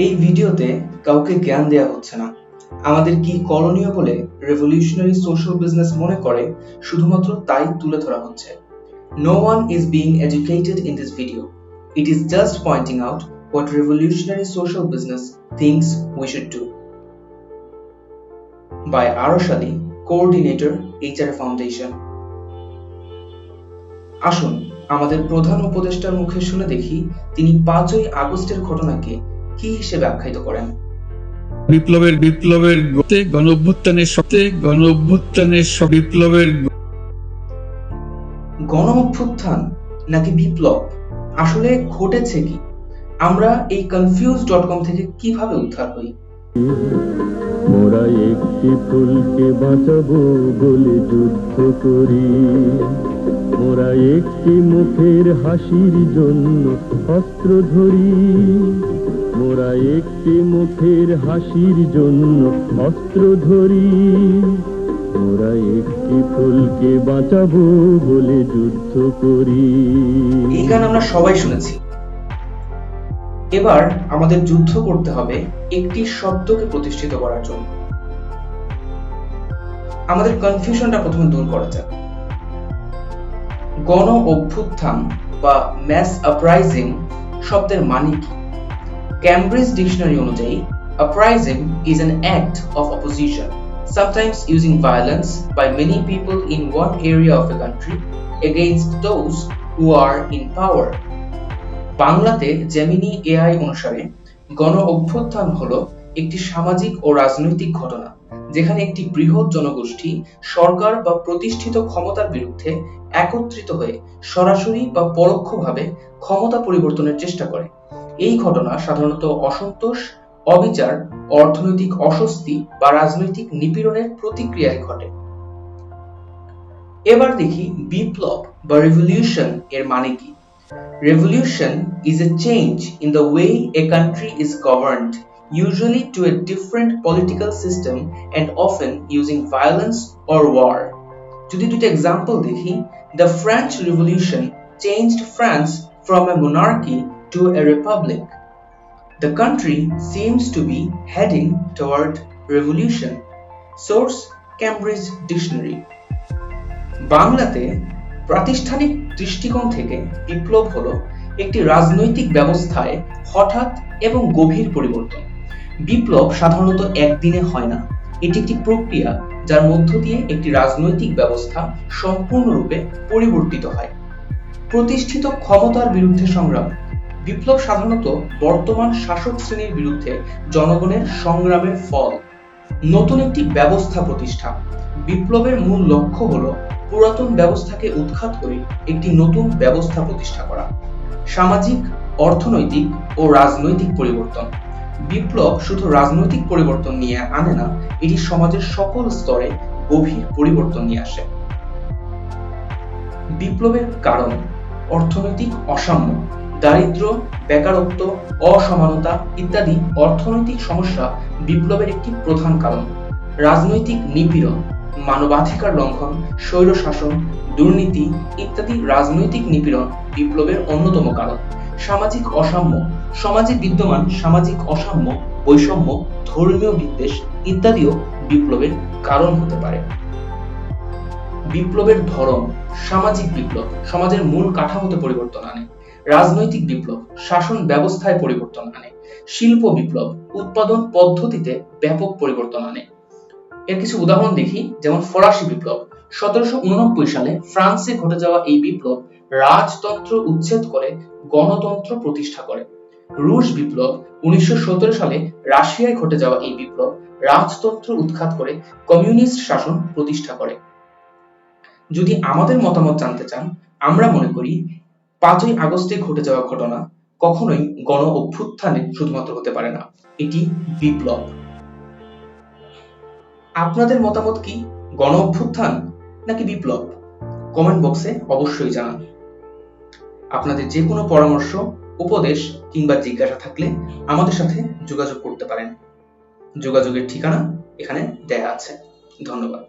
এই ভিডিওতে কাউকে জ্ঞান দেয়া হচ্ছে না। আমাদের কি করণীয় বলে রেভলিউশনারি সোশ্যাল বিজনেস মনে করে শুধুমাত্র তাই তুলে ধরা হচ্ছে। No one is being educated in this video. It is just pointing out what revolutionary social business thinks we should do. By Aroshali, Coordinator, HR Foundation. আসুন আমাদের প্রধান উপদেষ্টার মুখে শুনে দেখি তিনি 5ই আগস্টের ঘটনাকে কি হিসেবে আখ্যায়িত করেন। বিপ্লবের গণ অভ্যুত্থান নাকি বিপ্লব আসলে ঘটেছে কি? আমরা এই confused.com থেকে কিভাবে উদ্ধার হই? মোরা একটি ফুলকে বাঁচাবো বলে যুদ্ধ করি, মোরা একটি মুখের হাসির জন্য অস্ত্র ধরি, মোরা একটি মুখের হাসির জন্য অস্ত্র ধরি, মোরা একটি ফুলকে বাঁচাবো বলে যুদ্ধ করি। এই গান আমরা সবাই শুনেছি। এবার আমাদের যুদ্ধ করতে হবে একটি শব্দকে প্রতিষ্ঠিত করার জন্য। আমাদের কনফিউশনটা প্রথমে দূর করা যাক। গণ অভ্যুত্থান বা ম্যাস আপরাইজিং শব্দের মানে কি? ক্যামব্রিজ ডিকশনারি অনুযায়ী uprising is an act of opposition, sometimes using violence by many people in one area of a country against those who are in power. বাংলাতে জেমিনি এআই অনুসারে গণ অভ্যুত্থান হলো একটি সামাজিক ও রাজনৈতিক ঘটনা যেখানে একটি বৃহৎ জনগোষ্ঠী সরকার বা প্রতিষ্ঠিত ক্ষমতার বিরুদ্ধে একত্রিত হয়ে সরাসরি বা পরোক্ষভাবে ক্ষমতা পরিবর্তনের চেষ্টা করে। এই ঘটনা সাধারণত অসন্তোষ, অবিচার, অর্থনৈতিক অস্বস্তি বা রাজনৈতিক নিপীড়নের প্রতিক্রিয়ায় ঘটে। এবার দেখি বিপ্লব বা রেভলিউশন এর মানে কি। Revolution is a change in the way a country is governed, usually to a different political system and often using violence or war. যদি দুটো এক্সাম্পল দেখি, the French Revolution changed France from a monarchy to a republic. The country seems to be heading toward revolution. Source: Cambridge Dictionary. বাংলাতে প্রাতিষ্ঠানিক দৃষ্টিকোণ থেকে বিপ্লব হলো একটি রাজনৈতিক ব্যবস্থায় হঠাৎ এবং গভীর পরিবর্তন। বিপ্লব সাধারণত একদিনে হয় না, এটি একটি প্রক্রিয়া যার মধ্য দিয়ে একটি রাজনৈতিক ব্যবস্থা সম্পূর্ণরূপে পরিবর্তিত হয়। প্রতিষ্ঠিত ক্ষমতার বিরুদ্ধে সংগ্রাম। বিপ্লব সাধারণত বর্তমান শাসক শ্রেণীর বিরুদ্ধে জনগণের সংগ্রামের ফল। নতুন একটি ব্যবস্থা প্রতিষ্ঠা। বিপ্লবের মূল লক্ষ্য হলো পুরাতন ব্যবস্থাকে উৎখাত করে একটি নতুন ব্যবস্থা প্রতিষ্ঠা করা। সামাজিক, অর্থনৈতিক ও রাজনৈতিক পরিবর্তন। বিপ্লব শুধু রাজনৈতিক পরিবর্তন নিয়ে আনে না, এটি সমাজের সকল স্তরে গভীর পরিবর্তন নিয়ে আসে। বিপ্লবের কারণ: অর্থনৈতিক অসাম্য, দারিদ্র্য, বেকারত্ব, অসমানতা ইত্যাদি অর্থনৈতিক সমস্যা বিপ্লবের একটি প্রধান কারণ। রাজনৈতিক নিপীড়ন, মানবাধিকার লঙ্ঘন, স্বৈরশাসন, দুর্নীতি ইত্যাদি রাজনৈতিক নিপীড়ন বিপ্লবের অন্যতম কারণ। সামাজিক অসাম্য, সমাজে বিদ্যমান সামাজিক অসাম্য, বৈষম্য, ধর্মীয় বিদ্বেষ ইত্যাদিও বিপ্লবের কারণ হতে পারে। বিপ্লবের ধরন: সামাজিক বিপ্লব সমাজের মূল কাঠামোতে পরিবর্তন আনে। রাজনৈতিক বিপ্লব শাসন ব্যবস্থায় পরিবর্তন আনে। শিল্প বিপ্লব উৎপাদন পদ্ধতিতে ব্যাপক পরিবর্তন আনে। এর কিছু উদাহরণ দেখি, যেমন ফরাসি বিপ্লব 1789 সালে ফ্রান্সে ঘটে যাওয়া এই বিপ্লব রাজতন্ত্র উচ্ছেদ করে গণতন্ত্র প্রতিষ্ঠা করে। রুশ বিপ্লব 1917 সালে রাশিয়ায় ঘটে যাওয়া এই বিপ্লব রাজতন্ত্র উৎখাত করে কমিউনিস্ট শাসন প্রতিষ্ঠা করে। যদি আমাদের মতামত জানতে চান, আমরা মনে করি 5ই আগস্টে ঘটে যাওয়া ঘটনা কখনোই গণ অভ্যুত্থানে শুধুমাত্র হতে পারে না, এটি বিপ্লব। আপনাদের মতামত কি? গণ অভ্যুত্থান নাকি বিপ্লব? কমেন্ট বক্সে অবশ্যই জানান। আপনাদের যে কোনো পরামর্শ, উপদেশ কিংবা জিজ্ঞাসা থাকলে আমাদের সাথে যোগাযোগ করতে পারেন। যোগাযোগের ঠিকানা এখানে দেয়া আছে। ধন্যবাদ।